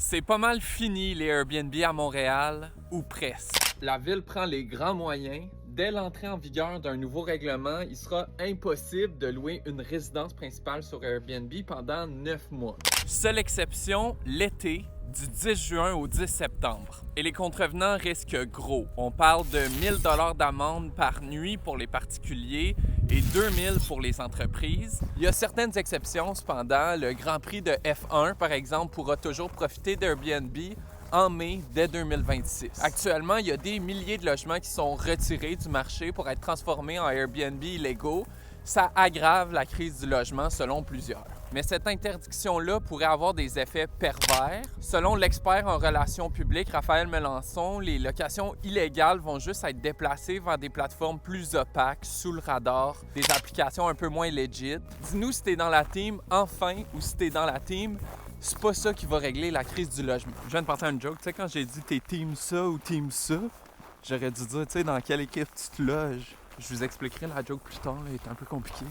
C'est pas mal fini les Airbnb à Montréal, ou presque. La ville prend les grands moyens. Dès l'entrée en vigueur d'un nouveau règlement, il sera impossible de louer une résidence principale sur Airbnb pendant 9 mois. Seule exception, l'été, du 10 juin au 10 septembre. Et les contrevenants risquent gros. On parle de 1 000 $ d'amende par nuit pour les particuliers et 2 000 pour les entreprises. Il y a certaines exceptions cependant. Le Grand Prix de F1, par exemple, pourra toujours profiter d'Airbnb en mai dès 2026. Actuellement, il y a des milliers de logements qui sont retirés du marché pour être transformés en Airbnb illégaux. Ça aggrave la crise du logement selon plusieurs. Mais cette interdiction-là pourrait avoir des effets pervers. Selon l'expert en relations publiques, Raphaël Melançon, les locations illégales vont juste être déplacées vers des plateformes plus opaques, sous le radar, des applications un peu moins legit. Dis-nous si t'es dans la team enfin ou si t'es dans la team c'est pas ça qui va régler la crise du logement. Je viens de penser à une joke. Tu sais, quand j'ai dit t'es team ça ou team ça, j'aurais dû dire, tu sais, dans quelle équipe tu te loges. Je vous expliquerai la joke plus tard, elle est un peu compliquée.